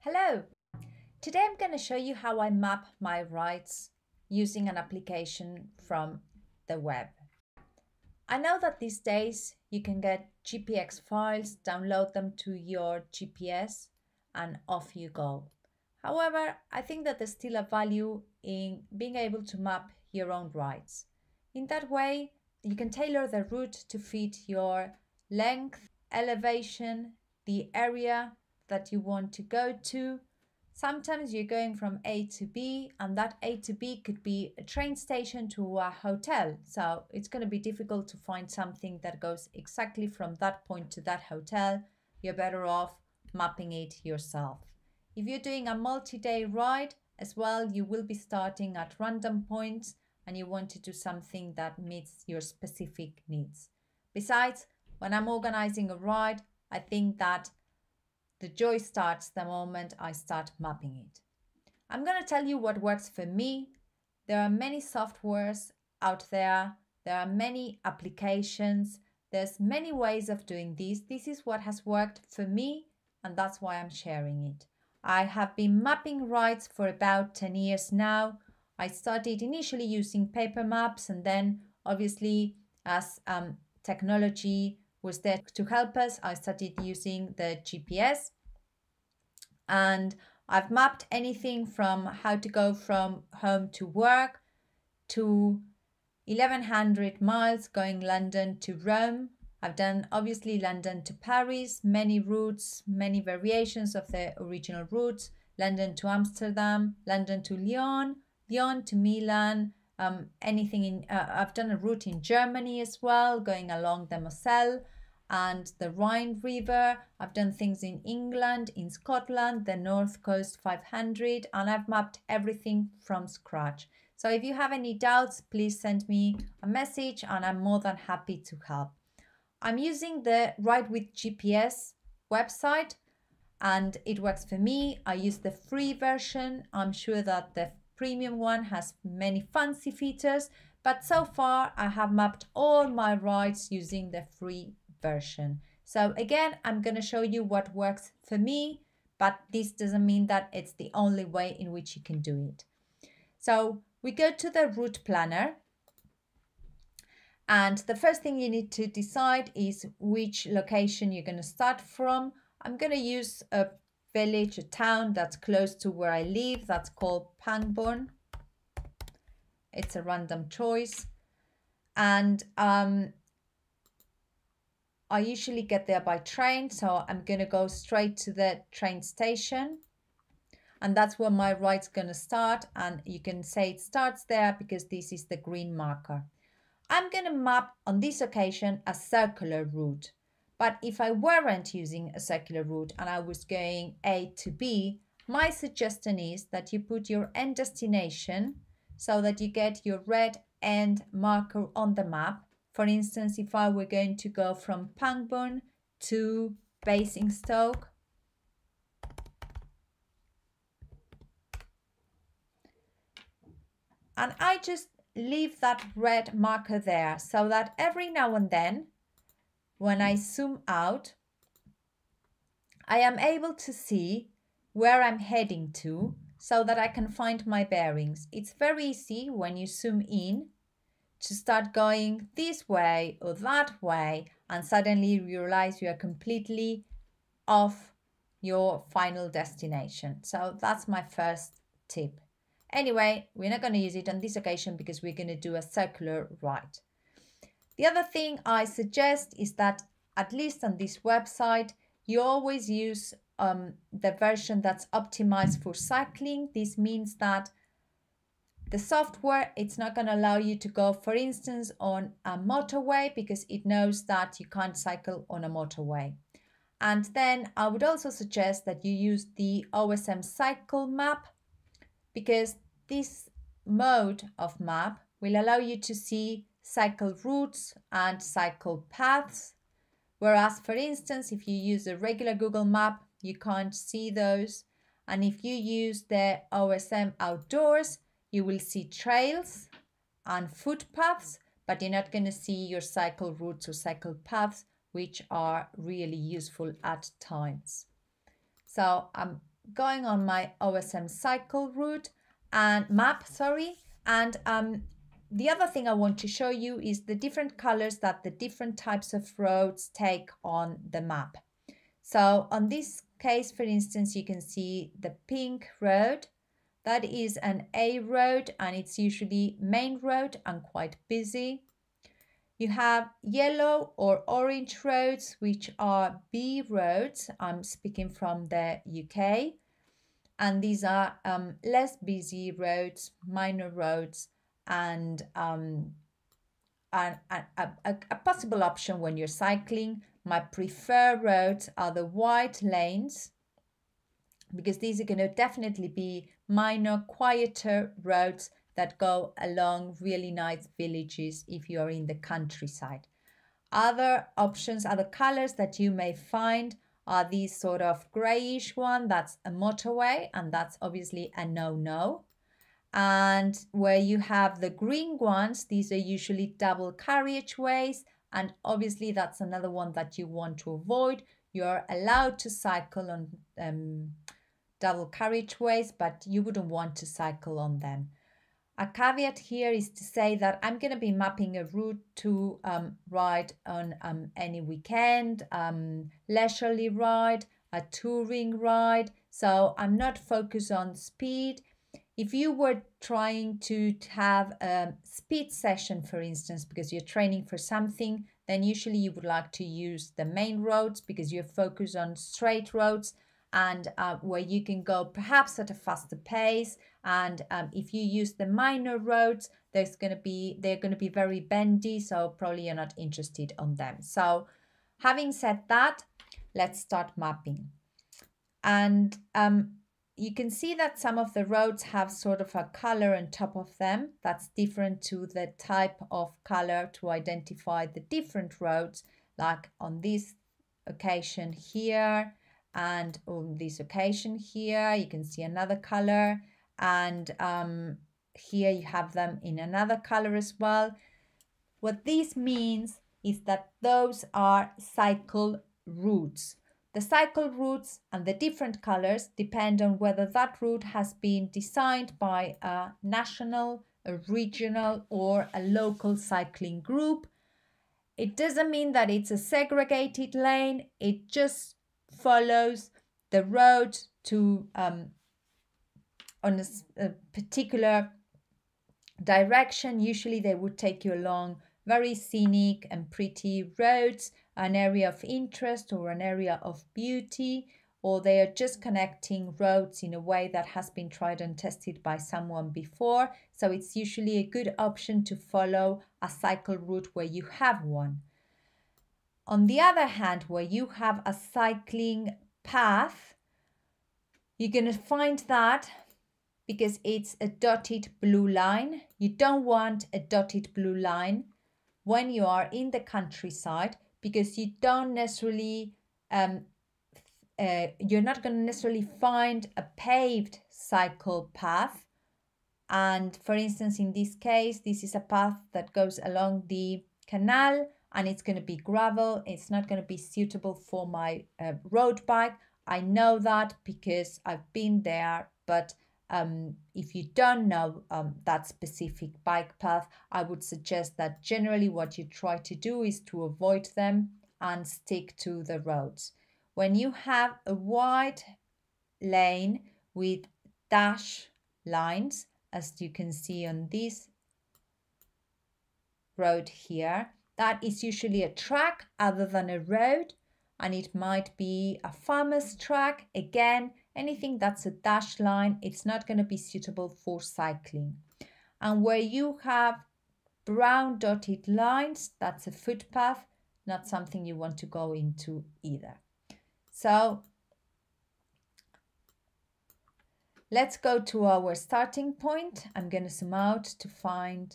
Hello! Today I'm going to show you how I map my rides using an application from the web. I know that these days you can get GPX files, download them to your GPS, and off you go. However, I think that there's still a value in being able to map your own rides. In that way, you can tailor the route to fit your length, elevation, the area that you want to go to. Sometimes you're going from A to B, and that A to B could be a train station to a hotel. So it's going to be difficult to find something that goes exactly from that point to that hotel. You're better off mapping it yourself. If you're doing a multi-day ride as well, you will be starting at random points and you want to do something that meets your specific needs. Besides, when I'm organizing a ride, I think that the joy starts the moment I start mapping it. I'm going to tell you what works for me. There are many softwares out there. There are many applications. There's many ways of doing this. This is what has worked for me, and that's why I'm sharing it. I have been mapping rides for about 10 years now. I started initially using paper maps, and then obviously as technology was there to help us, I started using the GPS. And I've mapped anything from how to go from home to work to 1100 miles going London to Rome. I've done obviously London to Paris, many routes, many variations of the original routes, London to Amsterdam, London to Lyon, Lyon to Milan, anything in, I've done a route in Germany as well, going along the Moselle and the Rhine River. I've done things in England, in Scotland, the North Coast 500, and I've mapped everything from scratch. So if you have any doubts, please send me a message and I'm more than happy to help. I'm using the Ride with GPS website and it works for me. I use the free version. I'm sure that the premium one has many fancy features, but so far I have mapped all my rides using the free version. So again, I'm going to show you what works for me, but this doesn't mean that it's the only way in which you can do it. So we go to the route planner. And the first thing you need to decide is which location you're going to start from. I'm going to use a village, a town that's close to where I live. That's called Pangbourne. It's a random choice. And I usually get there by train. So I'm going to go straight to the train station. And that's where my ride's going to start. And you can say it starts there because this is the green marker. I'm going to map on this occasion a circular route. But if I weren't using a circular route and I was going A to B, my suggestion is that you put your end destination so that you get your red end marker on the map. For instance, if I were going to go from Pangbourne to Basingstoke, and I just leave that red marker there so that every now and then when I zoom out, I am able to see where I'm heading to so that I can find my bearings. It's very easy when you zoom in to start going this way or that way and suddenly you realize you are completely off your final destination. So that's my first tip. Anyway, we're not going to use it on this occasion because we're going to do a circular ride. The other thing I suggest is that, at least on this website, you always use the version that's optimized for cycling. This means that the software, it's not going to allow you to go, for instance, on a motorway because it knows that you can't cycle on a motorway. And then I would also suggest that you use the Osm Cycle Map, because this mode of map will allow you to see cycle routes and cycle paths. Whereas, for instance, if you use a regular Google map, you can't see those. And if you use the OSM Outdoors, you will see trails and footpaths, but you're not going to see your cycle routes or cycle paths, which are really useful at times. So I'm going on my Osm Cycle route and map, and the other thing I want to show you is the different colors that the different types of roads take on the map. So on this case, for instance, you can see the pink road. That is an A road and it's usually main road and quite busy. You have yellow or orange roads, which are B roads. I'm speaking from the UK. And these are less busy roads, minor roads, and a possible option when you're cycling. My preferred roads are the white lanes, because these are going to definitely be minor, quieter roads that go along really nice villages if you are in the countryside. Other options, other colors that you may find are these sort of grayish one, that's a motorway, and that's obviously a no-no. And where you have the green ones, these are usually double carriageways, and obviously that's another one that you want to avoid. You're allowed to cycle on double carriageways, but you wouldn't want to cycle on them. A caveat here is to say that I'm going to be mapping a route to ride on any weekend, leisurely ride, a touring ride. So I'm not focused on speed. If you were trying to have a speed session, for instance, because you're training for something, then usually you would like to use the main roads because you're focused on straight roads and where you can go perhaps at a faster pace. And if you use the minor roads, they're going to be very bendy, so probably you're not interested on them. So having said that, let's start mapping. And you can see that some of the roads have sort of a color on top of them that's different to the type of color to identify the different roads, like on this occasion here and on this occasion here you can see another color, and here you have them in another color as well. What this means is that those are cycle routes. The cycle routes and the different colors depend on whether that route has been designed by a national, a regional, or a local cycling group. It doesn't mean that it's a segregated lane, it just follows the road to on a particular direction. Usually they would take you along very scenic and pretty roads, an area of interest or an area of beauty, or they are just connecting roads in a way that has been tried and tested by someone before. So it's usually a good option to follow a cycle route where you have one. On the other hand, where you have a cycling path, you're going to find that because it's a dotted blue line. You don't want a dotted blue line when you are in the countryside, because you don't necessarily, you're not going to necessarily find a paved cycle path. And for instance, in this case, this is a path that goes along the canal and it's going to be gravel. It's not going to be suitable for my road bike. I know that because I've been there, but if you don't know that specific bike path, I would suggest that generally what you try to do is to avoid them and stick to the roads. When you have a wide lane with dash lines, as you can see on this road here, that is usually a track other than a road, and it might be a farmer's track. Again, anything that's a dash line, it's not going to be suitable for cycling. And where you have brown dotted lines, that's a footpath, not something you want to go into either. So let's go to our starting point. I'm going to zoom out to find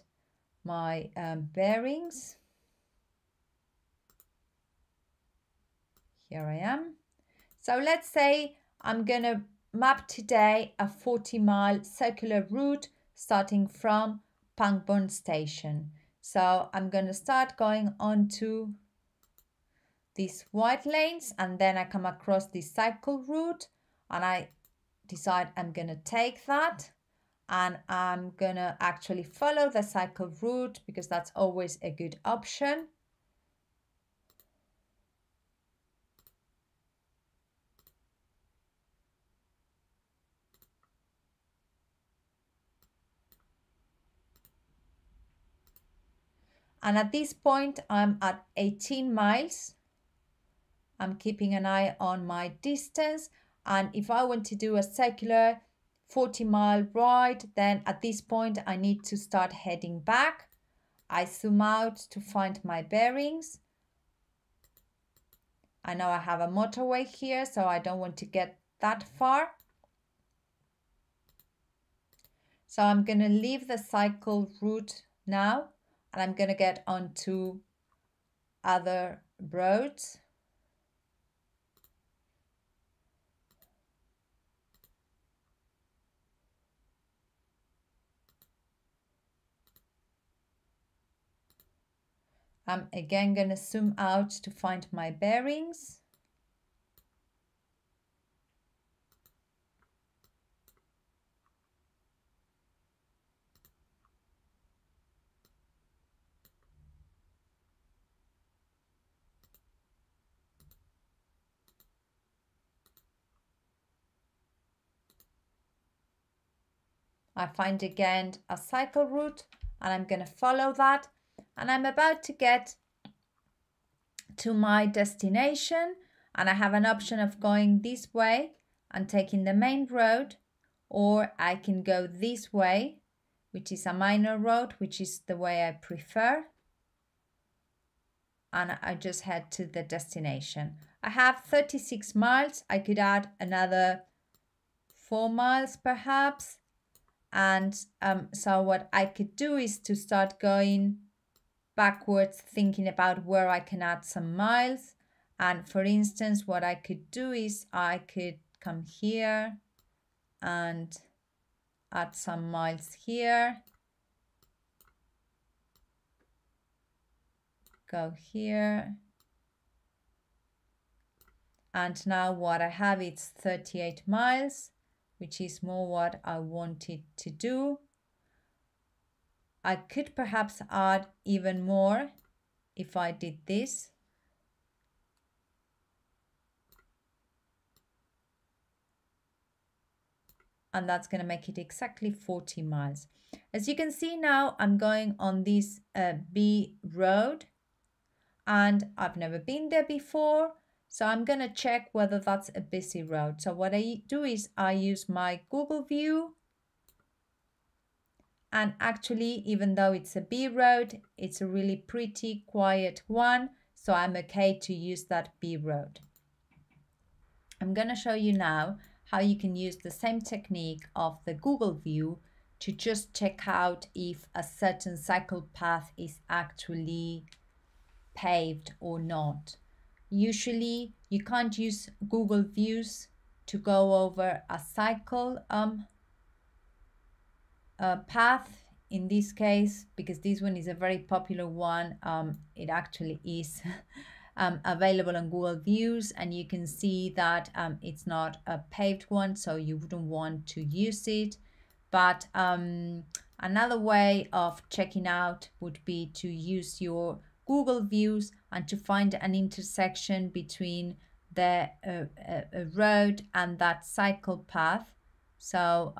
my bearings. Here I am. So let's say I'm going to map today a 40-mile circular route starting from Pangbourne Station. So I'm going to start going onto these white lanes, and then I come across this cycle route, and I decide I'm going to take that, and I'm going to actually follow the cycle route because that's always a good option. And at this point, I'm at 18 miles. I'm keeping an eye on my distance. And if I want to do a circular 40-mile ride, then at this point, I need to start heading back. I zoom out to find my bearings. I know I have a motorway here, so I don't want to get that far. So I'm going to leave the cycle route now, and I'm going to get onto other roads. I'm again going to zoom out to find my bearings. I find again a cycle route, and I'm going to follow that, and I'm about to get to my destination, and I have an option of going this way and taking the main road, or I can go this way, which is a minor road, which is the way I prefer, and I just head to the destination. I have 36 miles. I could add another 4 miles perhaps. And so what I could do is to start going backwards, thinking about where I can add some miles. And for instance, what I could do is I could come here and add some miles here. Go here. And now what I have is 38 miles, which is more what I wanted to do. I could perhaps add even more if I did this. And that's going to make it exactly 40 miles. As you can see now, I'm going on this B road, and I've never been there before. So I'm going to check whether that's a busy road. So what I do is I use my Google view. And actually, even though it's a B road, it's a really pretty quiet one. So I'm okay to use that B road. I'm going to show you now how you can use the same technique of the Google view to just check out if a certain cycle path is actually paved or not. Usually you can't use Google views to go over a cycle path in this case, because this one is a very popular one. It actually is available on Google Views, and you can see that it's not a paved one, so you wouldn't want to use it. But another way of checking out would be to use your Google Views and to find an intersection between the road and that cycle path. So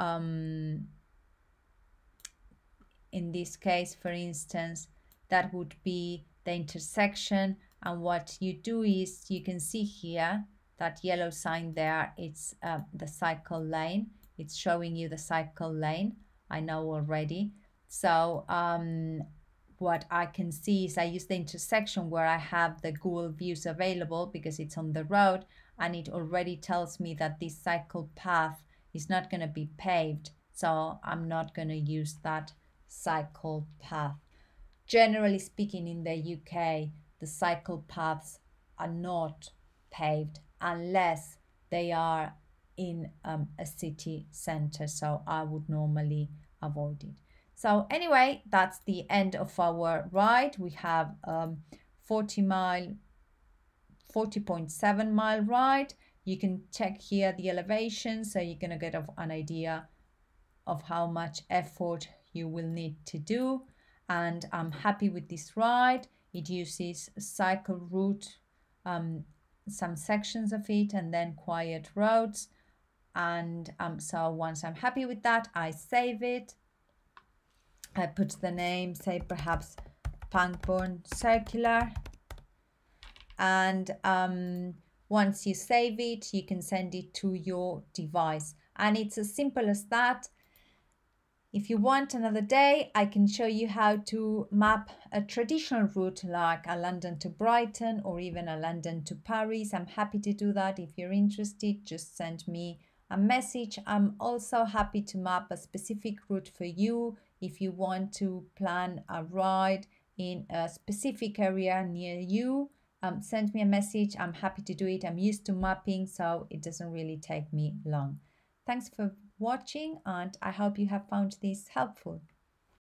in this case, for instance, that would be the intersection. And what you do is you can see here that yellow sign there, it's the cycle lane. It's showing you the cycle lane. I know already. So what I can see is I use the intersection where I have the Google Views available because it's on the road, and it already tells me that this cycle path is not going to be paved. So I'm not going to use that cycle path. Generally speaking, in the UK, the cycle paths are not paved unless they are in a city center, so I would normally avoid it. So anyway, that's the end of our ride. We have 40.7 mile ride. You can check here the elevation, so you're going to get an idea of how much effort you will need to do. And I'm happy with this ride. It uses cycle route, some sections of it, and then quiet roads. And so once I'm happy with that, I save it. I put the name, say perhaps Pangborn Circular. And once you save it, you can send it to your device. And it's as simple as that. If you want another day, I can show you how to map a traditional route like a London to Brighton or even a London to Paris. I'm happy to do that. If you're interested, just send me a message. I'm also happy to map a specific route for you if you want to plan a ride in a specific area near you. Send me a message. I'm happy to do it. I'm used to mapping, so it doesn't really take me long. Thanks for watching, and I hope you have found this helpful.